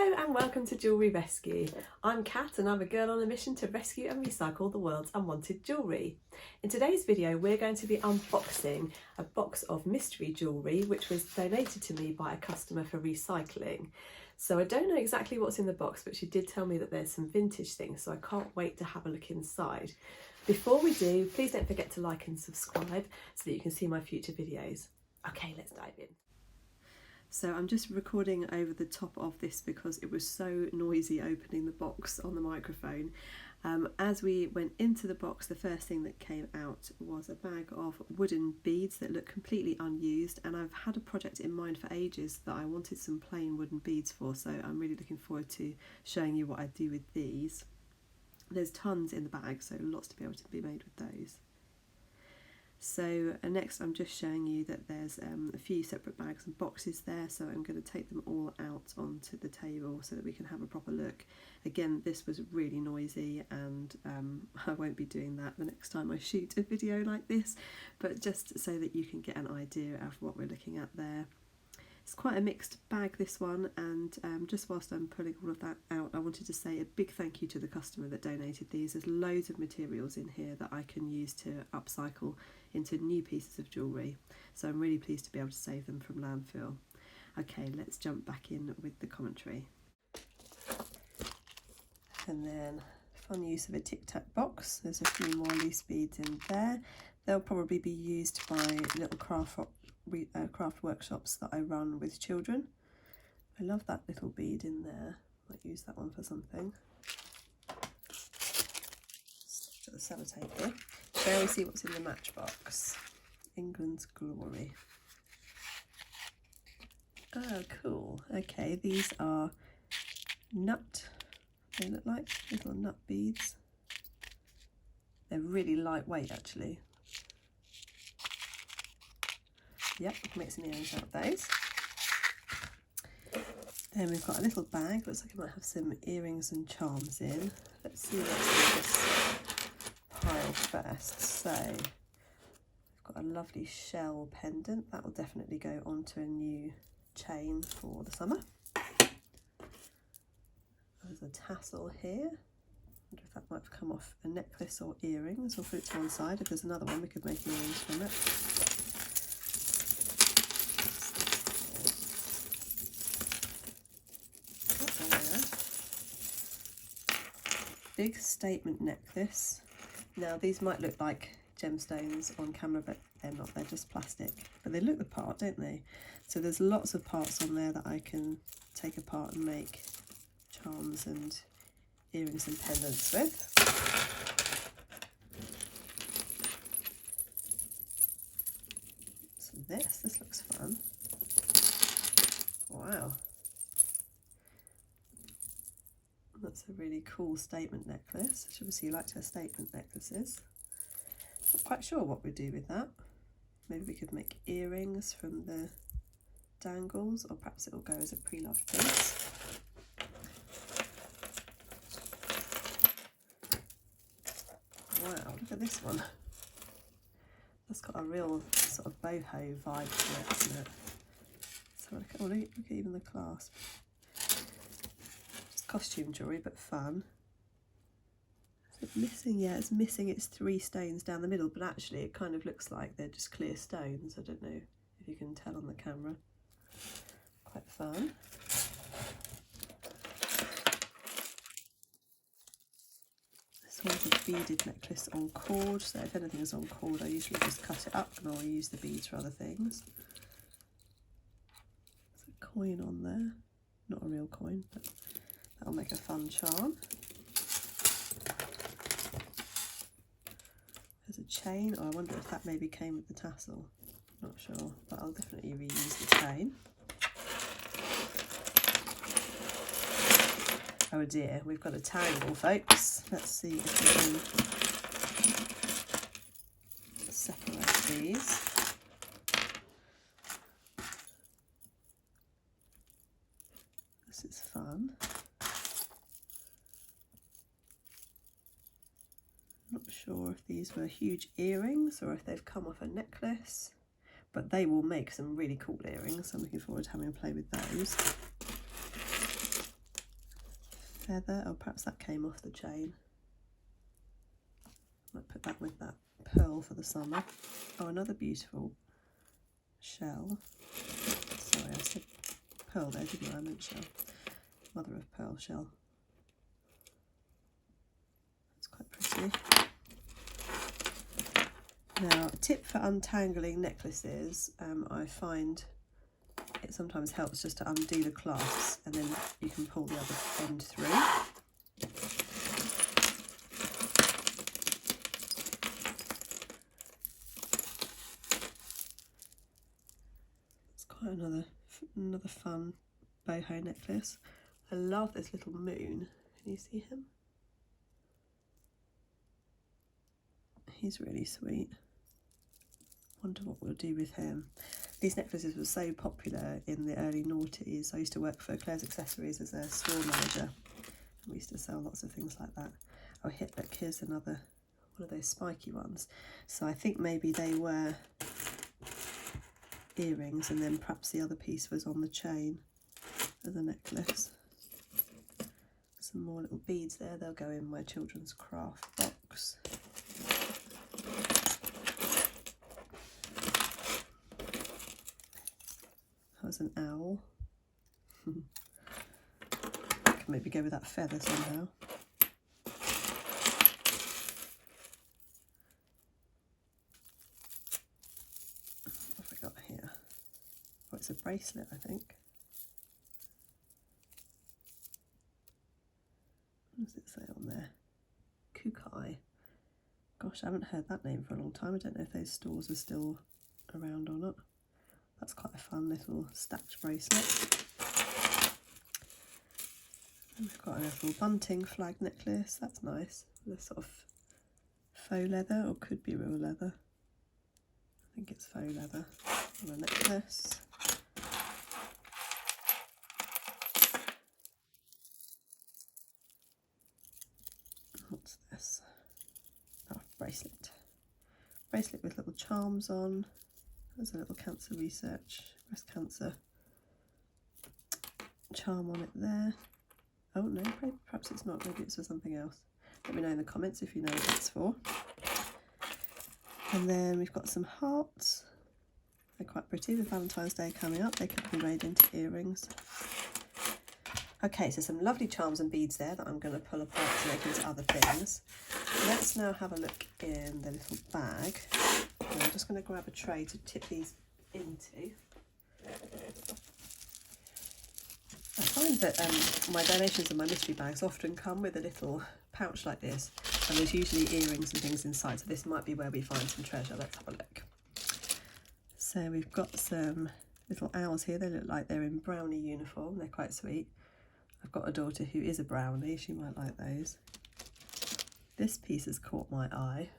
Hello and welcome to Jewellery Rescue. I'm Kat and I'm a girl on a mission to rescue and recycle the world's unwanted jewellery. In today's video we're going to be unboxing a box of mystery jewellery which was donated to me by a customer for recycling. So I don't know exactly what's in the box, but she did tell me that there's some vintage things, so I can't wait to have a look inside. Before we do, please don't forget to like and subscribe so that you can see my future videos. Okay, let's dive in. So I'm just recording over the top of this because it was so noisy opening the box on the microphone. As we went into the box, the first thing that came out was a bag of wooden beads that look completely unused, and I've had a project in mind for ages that I wanted some plain wooden beads for, so I'm really looking forward to showing you what I do with these. There's tons in the bag, so lots to be able to be made with those. So next I'm just showing you that there's a few separate bags and boxes there, so I'm going to take them all out onto the table so that we can have a proper look. Again, this was really noisy and I won't be doing that the next time I shoot a video like this, but just so that you can get an idea of what we're looking at there. It's quite a mixed bag, this one, and just whilst I'm pulling all of that out, I wanted to say a big thank you to the customer that donated these. There's loads of materials in here that I can use to upcycle into new pieces of jewellery, so I'm really pleased to be able to save them from landfill. Okay, let's jump back in with the commentary. And then fun use of a Tic Tac box. There's a few more loose beads in there. They'll probably be used by little craft workshops that I run with children. I love that little bead in there. Might use that one for something. Let's put the sellotape here. Shall we see what's in the matchbox? England's Glory. Oh, cool. Okay, these are nut. They look like little nut beads. They're really lightweight, actually. Yep, we can make some earrings out of those. Then we've got a little bag. Looks like it might have some earrings and charms in. Let's see what's in this pile first. So we've got a lovely shell pendant. That will definitely go onto a new chain for the summer. There's a tassel here. I wonder if that might have come off a necklace or earrings. We'll put it to one side. If there's another one, we could make earrings from it. Big statement necklace. Now these might look like gemstones on camera, but they're not, they're just plastic, but they look the part, don't they? So there's lots of parts on there that I can take apart and make charms and earrings and pendants with. So this looks fun. Wow. That's a really cool statement necklace. She obviously liked her statement necklaces. Not quite sure what we'd do with that. Maybe we could make earrings from the dangles, or perhaps it will go as a pre-loved piece. Wow, look at this one. That's got a real sort of boho vibe to it, hasn't it? So look at even the clasp. Costume jewellery, but fun. Is it missing? Yeah, it's missing its 3 stones down the middle, but actually it kind of looks like they're just clear stones. I don't know if you can tell on the camera. Quite fun. This one's a beaded necklace on cord, so if anything is on cord I usually just cut it up and I'll use the beads for other things. There's a coin on there. Not a real coin, but that'll make a fun charm. There's a chain. Oh, I wonder if that maybe came with the tassel. Not sure, but I'll definitely reuse the chain. Oh dear, we've got a tangle, folks. Let's see if we can separate these. This is fun. Not sure if these were huge earrings or if they've come off a necklace, but they will make some really cool earrings. I'm looking forward to having a play with those. feather. Oh, perhaps that came off the chain. I might put that with that pearl for the summer. Oh, another beautiful shell. Sorry, I said pearl there, didn't I? I meant shell. Mother of pearl shell. That's quite pretty. Now, a tip for untangling necklaces, I find it sometimes helps just to undo the clasps and then you can pull the other end through. It's quite another fun boho necklace. I love this little moon. Can you see him? He's really sweet. Wonder what we'll do with him. These necklaces were so popular in the early noughties. I used to work for Claire's Accessories as a store manager. And we used to sell lots of things like that. Oh, look, here's another one of those spiky ones. So I think maybe they were earrings and then perhaps the other piece was on the chain as a necklace. Some more little beads there. They'll go in my children's craft box. As an owl. I can maybe go with that feather somehow. What have I got here? Oh, it's a bracelet, I think. What does it say on there? Kukai. Gosh, I haven't heard that name for a long time. I don't know if those stores are still around or not. That's quite a fun little stacked bracelet. And we've got a little bunting flag necklace. That's nice. With a sort of faux leather, or could be real leather. I think it's faux leather on a necklace. What's this? Oh, bracelet. Bracelet with little charms on. There's a little cancer research, breast cancer charm on it there. Oh no, perhaps it's not, maybe it's for something else. Let me know in the comments if you know what it's for. And then we've got some hearts. They're quite pretty with Valentine's Day coming up. They could be made into earrings. Okay, so some lovely charms and beads there that I'm going to pull apart to make into other things. Let's now have a look in the little bag. And I'm just going to grab a tray to tip these into. I find that my donations and my mystery bags often come with a little pouch like this, and there's usually earrings and things inside, so this might be where we find some treasure. Let's have a look. So we've got some little owls here. They look like they're in brownie uniform. They're quite sweet. I've got a daughter who is a brownie. She might like those. This piece has caught my eye.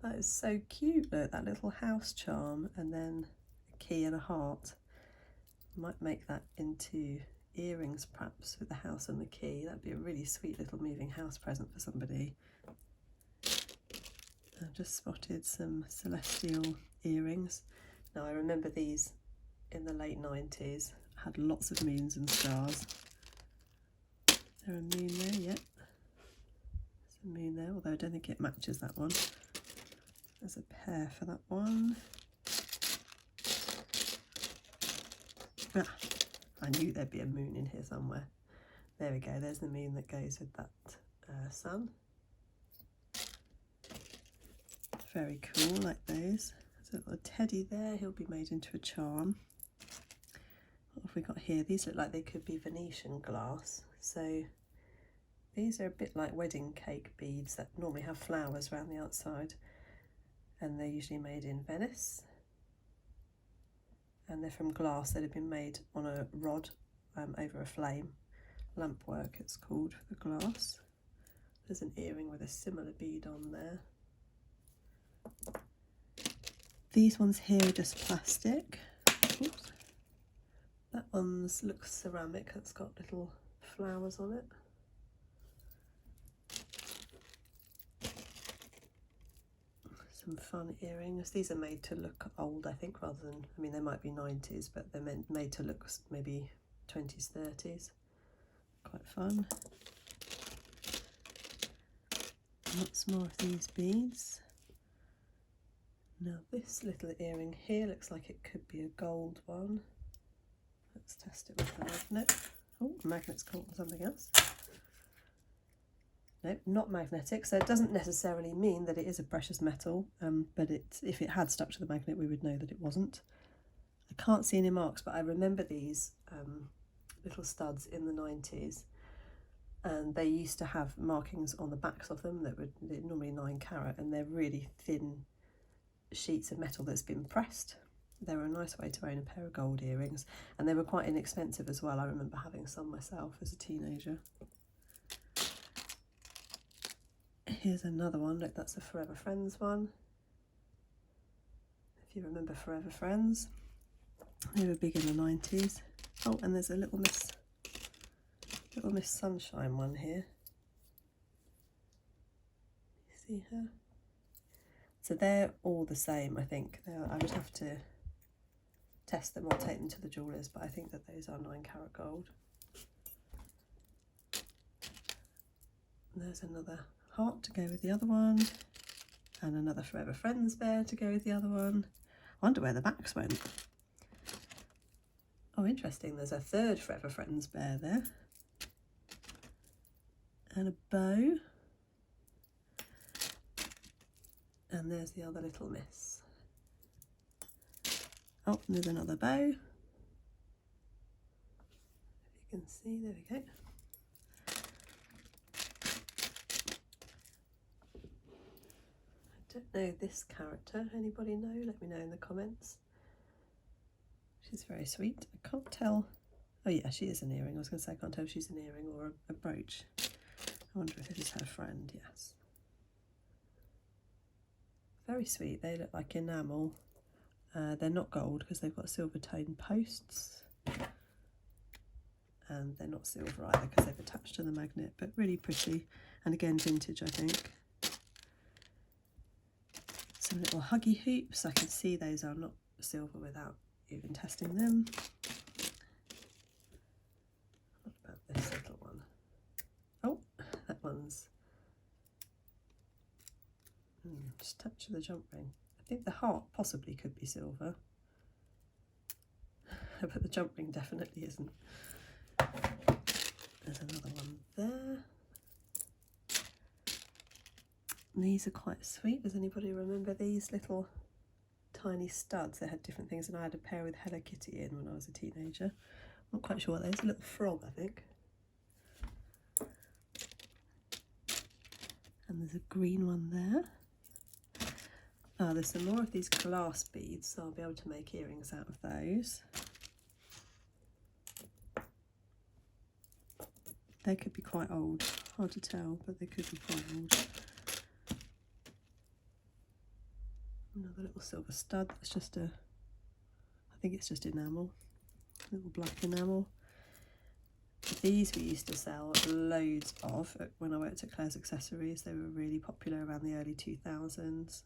That is so cute. Look, that little house charm and then a key and a heart. Might make that into earrings perhaps with the house and the key. That'd be a really sweet little moving house present for somebody. I've just spotted some celestial earrings. Now I remember these in the late 90s. Had lots of moons and stars. Is there a moon there? Yep. There's a moon there, although I don't think it matches that one. There's a pair for that one. Ah, I knew there'd be a moon in here somewhere. There we go, there's the moon that goes with that sun. Very cool, like those. There's a little teddy there, he'll be made into a charm. What have we got here? These look like they could be Venetian glass. So these are a bit like wedding cake beads that normally have flowers around the outside. And they're usually made in Venice. And they're from glass that have been made on a rod over a flame. Lamp work it's called for the glass. There's an earring with a similar bead on there. These ones here are just plastic. Oops. That one's looks ceramic, it's got little flowers on it. Some fun earrings. These are made to look old, I think, rather than, I mean, they might be 90s, but they're made to look maybe 20s, 30s. quite fun. Lots more of these beads. Now this little earring here looks like it could be a gold one. Let's test it with the magnet. Oh, the magnet's caught on something else. Nope, not magnetic, so it doesn't necessarily mean that it is a precious metal, but if it had stuck to the magnet we would know that it wasn't. I can't see any marks, but I remember these little studs in the 90s, and they used to have markings on the backs of them that were normally 9 carat, and they're really thin sheets of metal that's been pressed. They were a nice way to own a pair of gold earrings, and they were quite inexpensive as well. I remember having some myself as a teenager. Here's another one. Look, that's a Forever Friends one. If you remember Forever Friends, they were big in the 90s. Oh, and there's a Little Miss Sunshine one here. You see her? So they're all the same, I think. I would have to test them or take them to the jewellers, but I think that those are 9 carat gold. And there's another heart to go with the other one, and another Forever Friends bear to go with the other one. I wonder where the backs went. Oh, interesting, there's a third Forever Friends bear there. And a bow. And there's the other Little Miss. Oh, and there's another bow. If you can see, there we go. I don't know this character. Anybody know? Let me know in the comments. She's very sweet. I can't tell. Oh yeah, she is an earring. I was going to say I can't tell if she's an earring or a brooch. I wonder if this is her friend. Yes. Very sweet. They look like enamel. They're not gold because they've got silver tone posts. And they're not silver either because they've attached to the magnet, but really pretty. And again, vintage, I think. Some little huggy hoops. I can see those are not silver without even testing them. What about this little one? Oh, that one's just touch of the jump ring. I think the heart possibly could be silver, but the jump ring definitely isn't. There's another one there. And these are quite sweet. Does anybody remember these little tiny studs? They had different things, and I had a pair with Hello Kitty in when I was a teenager. I'm not quite sure what they are. It's a little frog, I think. And there's a green one there. Oh, there's some more of these glass beads, so I'll be able to make earrings out of those. They could be quite old. Hard to tell, but they could be quite old. Another little silver stud. That's just I think it's just enamel. Little black enamel. These we used to sell loads of when I worked at Claire's Accessories. They were really popular around the early 2000s.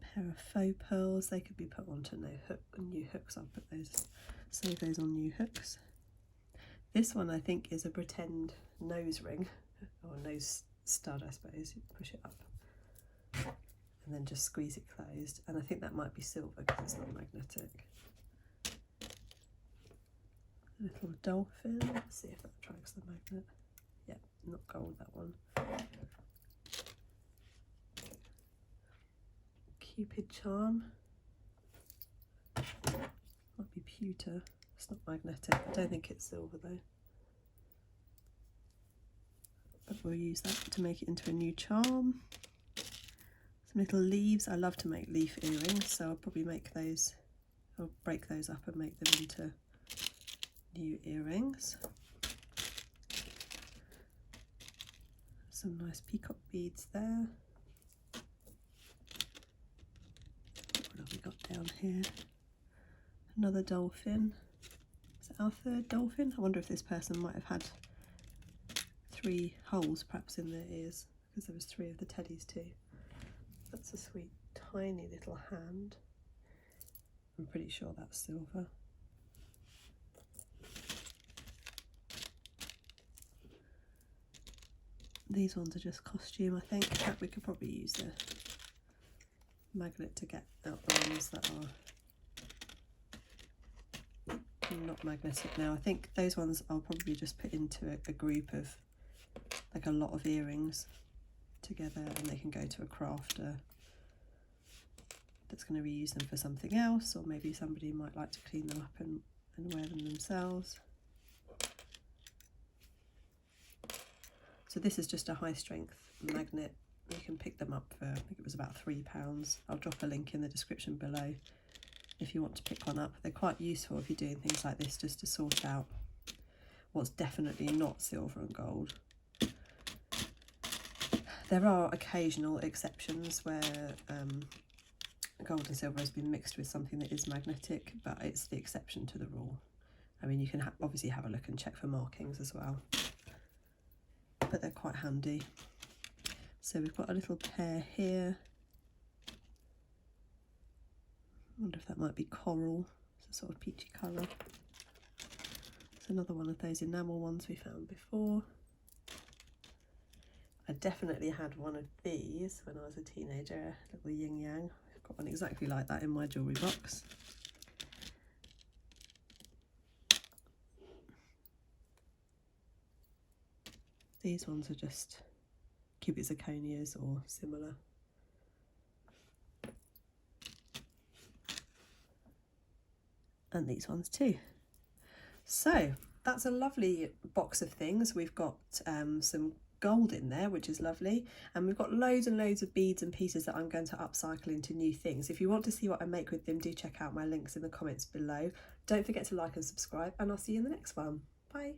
Pair of faux pearls. They could be put onto new hooks. I'll put those, save those on new hooks. This one I think is a pretend nose ring, or nose stud I suppose. You push it up and then just squeeze it closed, and I think that might be silver because it's not magnetic. A little dolphin. Let's see if that attracts the magnet. Yeah, not gold, that one. Cupid charm. Might be pewter. It's not magnetic. I don't think it's silver though. But we'll use that to make it into a new charm. Some little leaves. I love to make leaf earrings, so I'll probably make those. I'll break those up and make them into new earrings. Some nice peacock beads there. What have we got down here? Another dolphin. Is it our third dolphin? I wonder if this person might have had 3 holes perhaps in their ears, because there was 3 of the teddies too. That's a sweet tiny little hand. I'm pretty sure that's silver. These ones are just costume, I think. We could probably use a magnet to get out the ones that are not magnetic now. I think those ones I'll probably just put into a group of like a lot of earrings together, and they can go to a crafter that's going to reuse them for something else, or maybe somebody might like to clean them up and wear them themselves. So this is just a high strength magnet. You can pick them up for, I think it was about £3. I'll drop a link in the description below if you want to pick one up. They're quite useful if you're doing things like this, just to sort out what's definitely not silver and gold. There are occasional exceptions where gold and silver has been mixed with something that is magnetic, but it's the exception to the rule. I mean, you can obviously have a look and check for markings as well, but they're quite handy. So we've got a little pair here. I wonder if that might be coral. It's a sort of peachy colour. It's another one of those enamel ones we found before. I definitely had one of these when I was a teenager, a little yin yang. I've got one exactly like that in my jewellery box. These ones are just cubic zirconias or similar. And these ones too. So that's a lovely box of things. We've got some gold in there, which is lovely, and we've got loads and loads of beads and pieces that I'm going to upcycle into new things. If you want to see what I make with them, do check out my links in the comments below. Don't forget to like and subscribe, and I'll see you in the next one. Bye.